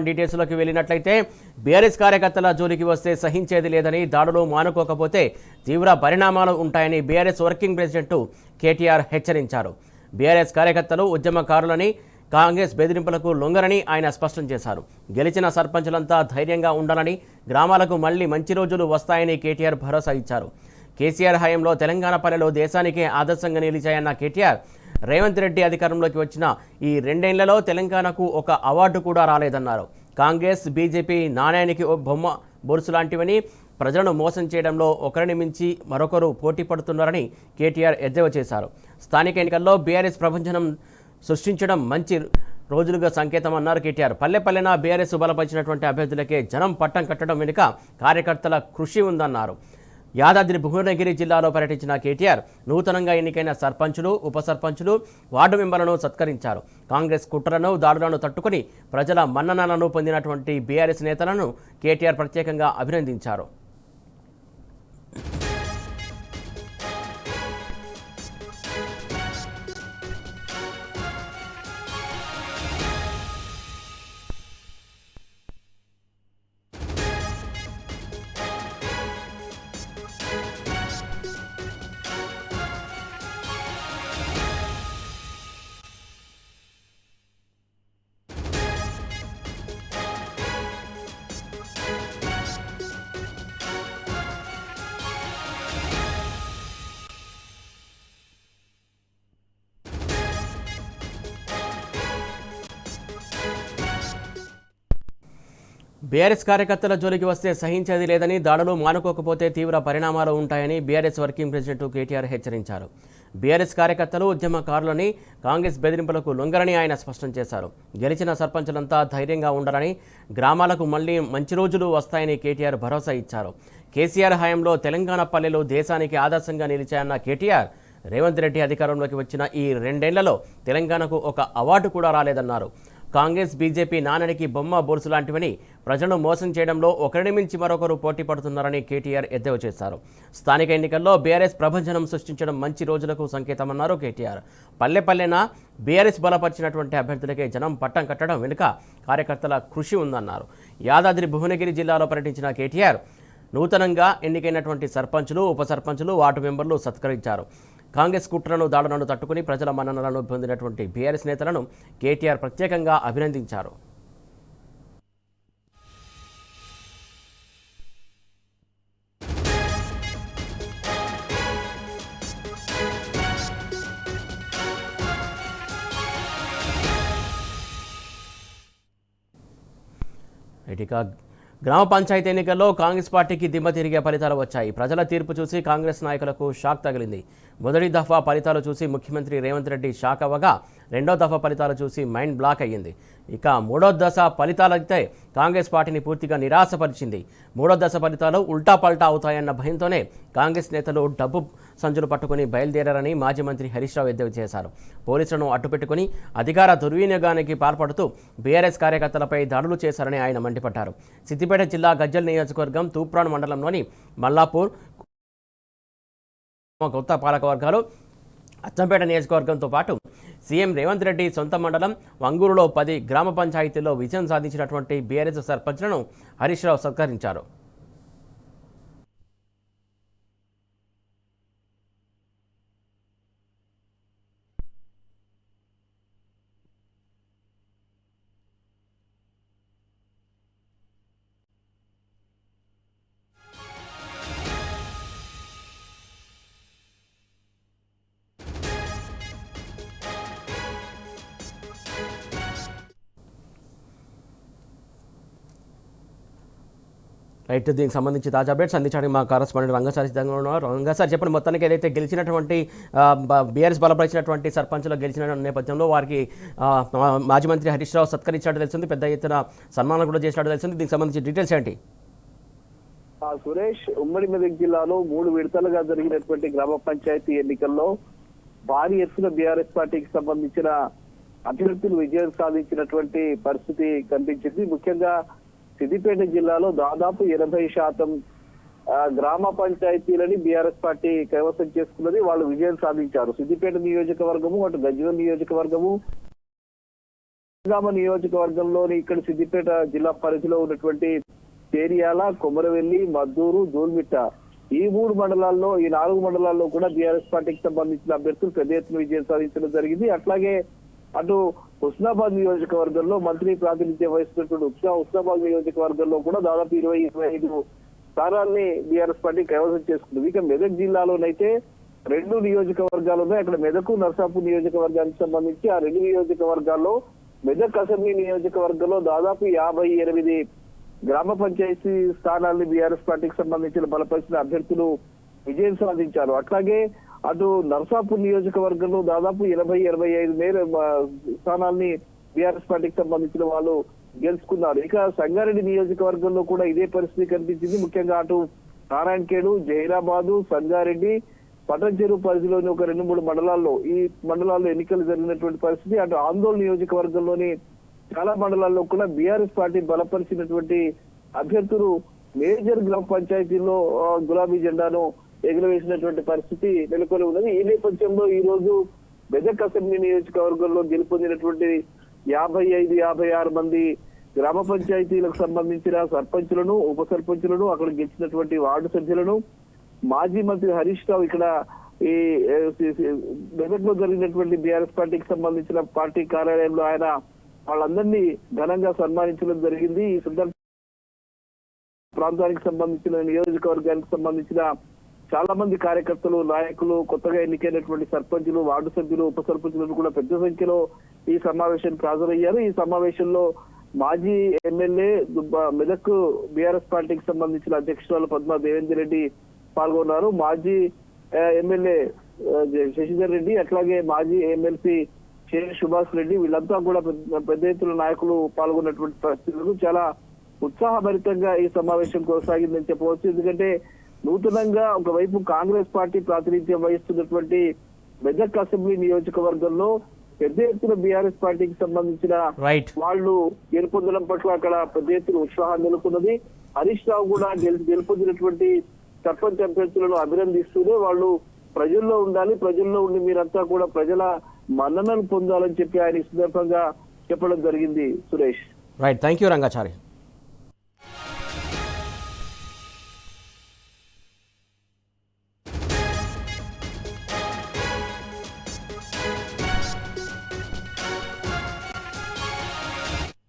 డీటెయిల్స్లోకి వెళ్ళినట్లయితే బీఆర్ఎస్ కార్యకర్తల జోలికి వస్తే సహించేది లేదని, దాడులు మానుకోకపోతే తీవ్ర పరిణామాలు ఉంటాయని బీఆర్ఎస్ వర్కింగ్ ప్రెసిడెంట్ కేటీఆర్ హెచ్చరించారు. బీఆర్ఎస్ కార్యకర్తలు ఉద్యమకారులని, కాంగ్రెస్ బెదిరింపులకు లొంగరని ఆయన స్పష్టం చేశారు. గెలిచిన సర్పంచులంతా ధైర్యంగా ఉండాలని, గ్రామాలకు మళ్లీ మంచి రోజులు వస్తాయని కేటీఆర్ భరోసా ఇచ్చారు. కేసీఆర్ హయాంలో తెలంగాణ పల్లెలు దేశానికే ఆదర్శంగా నిలిచాయన్న కేటీఆర్, రేవంత్ రెడ్డి అధికారంలోకి వచ్చిన ఈ రెండేళ్లలో తెలంగాణకు ఒక అవార్డు కూడా రాలేదన్నారు. కాంగ్రెస్, బీజేపీ నాణ్యానికి బొమ్మ బొరుసు లాంటివని, ప్రజలను మోసం చేయడంలో ఒకరిని మించి మరొకరు పోటీ పడుతున్నారని కేటీఆర్ ఎద్దేవా చేశారు. స్థానిక ఎన్నికల్లో బీఆర్ఎస్ ప్రభంజనం సృష్టించడం మంచి రోజులుగా సంకేతమన్నారు కేటీఆర్. పల్లె బీఆర్ఎస్ బలపరిచినటువంటి అభ్యర్థులకే జనం పట్టం కట్టడం వెనుక కార్యకర్తల కృషి ఉందన్నారు. యాదాద్రి భువనగిరి జిల్లాలో పర్యటించిన కేటీఆర్ నూతనంగా ఎన్నికైన సర్పంచులు, ఉప సర్పంచులు, వార్డు మెంబర్లను సత్కరించారు. కాంగ్రెస్ కుట్రలను, దాడులను తట్టుకుని ప్రజల మన్ననలను పొందినటువంటి బీఆర్ఎస్ నేతలను కేటీఆర్ ప్రత్యేకంగా అభినందించారు. బీఆర్ఎస్ కార్యకర్తల జోలికి వస్తే సహించేది లేదని, దాడులు మానుకోకపోతే తీవ్ర పరిణామాలు ఉంటాయని బీఆర్ఎస్ వర్కింగ్ ప్రెసిడెంట్ కేటీఆర్ హెచ్చరించారు. బీఆర్ఎస్ కార్యకర్తలు ఉద్యమకారులని, కాంగ్రెస్ బెదిరింపులకు లొంగరని ఆయన స్పష్టం చేశారు. గెలిచిన సర్పంచులంతా ధైర్యంగా ఉండాలని, గ్రామాలకు మళ్లీ మంచి రోజులు వస్తాయని కేటీఆర్ భరోసా ఇచ్చారు. కేసీఆర్ హయాంలో తెలంగాణ పల్లెలు దేశానికి ఆదర్శంగా నిలిచాయన్న కేటీఆర్, రేవంత్ రెడ్డి అధికారంలోకి వచ్చిన ఈ రెండేళ్లలో తెలంగాణకు ఒక అవార్డు కూడా రాలేదన్నారు. కాంగ్రెస్, బీజేపీ నాణ్యానికి బొమ్మ బొరుసు లాంటివని, ప్రజలను మోసం చేయడంలో ఒకరిని మించి మరొకరు పోటీ పడుతున్నారని కేటీఆర్ ఎద్దేవా చేశారు. స్థానిక ఎన్నికల్లో బీఆర్ఎస్ ప్రభంజనం సృష్టించడం మంచి రోజులకు సంకేతమన్నారు కేటీఆర్. పల్లెన బీఆర్ఎస్ బలపరిచినటువంటి అభ్యర్థులకే జనం పట్టం కట్టడం వెనుక కార్యకర్తల కృషి ఉందన్నారు. యాదాద్రి భువనగిరి జిల్లాలో పర్యటించిన కేటీఆర్ నూతనంగా ఎన్నికైనటువంటి సర్పంచులు, ఉప సర్పంచులు, వార్డు మెంబర్లు సత్కరించారు. కాంగ్రెస్ కుట్రను, దాడులను తట్టుకుని ప్రజల మన్ననలను పొందినటువంటి బీఆర్ఎస్ నేతలను కేటీఆర్ ప్రత్యేకంగా అభినందించారు. ఇక గ్రామ పంచాయతీ ఎన్నికల్లో కాంగ్రెస్ పార్టీకి దిమ్మ తిరిగే ఫలితాలు వచ్చాయి. ప్రజల తీర్పు చూసి కాంగ్రెస్ నాయకులకు షాక్ తగిలింది. మొదటి దఫా ఫలితాలు చూసి ముఖ్యమంత్రి రేవంత్ రెడ్డి షాక్ అవ్వగా, రెండో దఫా ఫలితాలు చూసి మైండ్ బ్లాక్ అయ్యింది. ఇక మూడో దశ ఫలితాలైతే కాంగ్రెస్ పార్టీని పూర్తిగా నిరాశపరిచింది. మూడో దశ ఫలితాలు ఉల్టా పల్టా అవుతాయన్న భయంతోనే కాంగ్రెస్ నేతలు డబ్బు సంచులు పట్టుకుని బయలుదేరారని మాజీ మంత్రి హరీష్ రావు ఎద్దేవా చేశారు. పోలీసులను అడ్డుపెట్టుకుని అధికార దుర్వినియోగానికి పాల్పడుతూ బీఆర్ఎస్ కార్యకర్తలపై దాడులు చేశారని ఆయన మండిపడ్డారు. సిద్దిపేట జిల్లా గజ్జల్ నియోజకవర్గం తూప్రాన్ మండలంలోని మల్లాపూర్, కొత్త పాలకవర్గాలు, అచ్చంపేట నియోజకవర్గంతో పాటు సీఎం రేవంత్ రెడ్డి సొంత మండలం వంగూరులో 10 గ్రామ పంచాయతీల్లో విజయం సాధించినటువంటి బీఆర్ఎస్ సర్పంచ్లను హరీష్ రావు సత్కరించారు. రైట్, దీనికి సంబంధించి తాజా అప్డేట్స్ అందించడానికి మా కరెస్పాండెంట్ రంగసారి సిద్ధంగా ఉన్నారు. రంగసారి చెప్పండి, మొత్తానికి ఏదైతే గెలిచినటువంటి బీఆర్ఎస్ బలపరిచినటువంటి సర్పంచ్లు గెలిచిన నేపథ్యంలో వారికి మాజీ మంత్రి హరీష్ రావు సత్కరించినట్టు తెలిసింది, పెద్ద ఎత్తున సన్మానం కూడా చేసినట్టు తెలిసింది. దీనికి సంబంధించి డీటెయిల్స్ ఏంటి? సురేష్, ఉమ్మడి మెదక్ జిల్లాలో 3 విడతలుగా జరిగినటువంటి గ్రామ పంచాయతీ ఎన్నికల్లో భారీ ఎత్తున బీఆర్ఎస్ పార్టీకి సంబంధించిన అభ్యర్థులు విజయం సాధించినటువంటి పరిస్థితి కనిపించింది. ముఖ్యంగా సిద్దిపేట జిల్లాలో దాదాపు 80% గ్రామ పంచాయతీలని బీఆర్ఎస్ పార్టీ కైవసం చేసుకున్నది. వాళ్ళు విజయం సాధించారు. సిద్దిపేట నియోజకవర్గము, అటు గజ్వేల్ నియోజకవర్గము, జనగామ నియోజకవర్గంలోని ఇక్కడ సిద్దిపేట జిల్లా పరిధిలో ఉన్నటువంటి చేరియాల, కొమరవెల్లి, మద్దూరు, దూల్మిట్ట ఈ 3 మండలాల్లో, ఈ 4 మండలాల్లో కూడా బీఆర్ఎస్ పార్టీకి సంబంధించిన అభ్యర్థులు పెద్ద ఎత్తున విజయం సాధించడం జరిగింది. అట్లాగే అటు హుస్నాబాద్ నియోజకవర్గంలో మంత్రి ప్రాతినిధ్యం వహిస్తున్నటువంటి హుస్నాబాద్ నియోజకవర్గంలో కూడా దాదాపు 20-25 స్థానాల్ని బీఆర్ఎస్ పార్టీ కైవసం చేసుకుంది. ఇక మెదక్ జిల్లాలోనైతే 2 నియోజకవర్గాలు ఉన్నాయి. అక్కడ మెదకు, నర్సాపూర్ నియోజకవర్గానికి సంబంధించి ఆ 2 నియోజకవర్గాల్లో మెదక్ అసెంబ్లీ నియోజకవర్గంలో దాదాపు 58 గ్రామ పంచాయతీ స్థానాల్ని బీఆర్ఎస్ పార్టీకి సంబంధించిన బలపరిచిన అభ్యర్థులు విజయం సాధించారు. అట్లాగే అటు నర్సాపూర్ నియోజకవర్గంలో దాదాపు 80-85 స్థానాల్ని బీఆర్ఎస్ పార్టీకి సంబంధించిన వాళ్ళు గెలుచుకున్నారు. ఇక సంగారెడ్డి నియోజకవర్గంలో కూడా ఇదే పరిస్థితి కనిపించింది. ముఖ్యంగా అటు నారాయణఖేడ్, జహీరాబాదు, సంగారెడ్డి, పటంచెరు పరిధిలోని ఒక 2-3 మండలాల్లో ఈ మండలాల్లో ఎన్నికలు జరిగినటువంటి పరిస్థితి. అటు ఆందోళన నియోజకవర్గంలోని చాలా మండలాల్లో కూడా బీఆర్ఎస్ పార్టీ బలపరిచినటువంటి అభ్యర్థులు మేజర్ గ్రామ పంచాయతీల్లో గులాబీ జెండాను ఎగురవేసినటువంటి పరిస్థితి నెలకొని ఉన్నది. ఈ నేపథ్యంలో ఈ రోజు మెదక్ అసెంబ్లీ నియోజకవర్గంలో గెలుపొందినటువంటి 55-56 మంది గ్రామ పంచాయతీలకు సంబంధించిన సర్పంచులను, ఉప సర్పంచులను, అక్కడ గెలిచినటువంటి వార్డు సభ్యులను మాజీ మంత్రి హరీష్ రావు ఇక్కడ ఈ మెదక్ లో జరిగినటువంటి బీఆర్ఎస్ పార్టీకి సంబంధించిన పార్టీ కార్యాలయంలో ఆయన వాళ్ళందరినీ ఘనంగా సన్మానించడం జరిగింది. ఈ సందర్భంగా ప్రాంతానికి సంబంధించిన, నియోజకవర్గానికి సంబంధించిన చాలా మంది కార్యకర్తలు, నాయకులు, కొత్తగా ఎన్నికైనటువంటి సర్పంచులు, వార్డు సభ్యులు, ఉప సర్పంచులను కూడా పెద్ద సంఖ్యలో ఈ సమావేశానికి హాజరయ్యారు. ఈ సమావేశంలో మాజీ ఎమ్మెల్యే మెదక్ బీఆర్ఎస్ పార్టీకి సంబంధించిన అధ్యక్షురాలు పద్మా దేవేందర్ రెడ్డి పాల్గొన్నారు. మాజీ ఎమ్మెల్యే శశిధర్ రెడ్డి, అట్లాగే మాజీ ఎమ్మెల్సీ సుభాష్ రెడ్డి, వీళ్ళంతా కూడా పెద్ద ఎత్తున నాయకులు పాల్గొన్నటువంటి పరిస్థితులు చాలా ఉత్సాహభరితంగా ఈ సమావేశం కొనసాగిందని చెప్పవచ్చు. ఎందుకంటే నూతనంగా ఒకవైపు కాంగ్రెస్ పార్టీ ప్రాతినిధ్యం వహిస్తున్నటువంటి మెదక్ అసెంబ్లీ నియోజకవర్గంలో పెద్ద ఎత్తున బీఆర్ఎస్ పార్టీకి సంబంధించిన వాళ్ళు గెలుపొందడం పట్ల అక్కడ పెద్ద ఎత్తున ఉత్సాహం నెలకొన్నది. హరీష్ రావు కూడా గెలుపొందినటువంటి సర్పంచ్ అభ్యర్థులను అభినందిస్తూనే వాళ్ళు ప్రజల్లో ఉండాలి, ప్రజల్లో ఉండి మీరంతా కూడా ప్రజల మన్ననలు పొందాలని చెప్పి ఆయన ఈ సందర్భంగా చెప్పడం జరిగింది. Suresh, right, thank you Rangachari.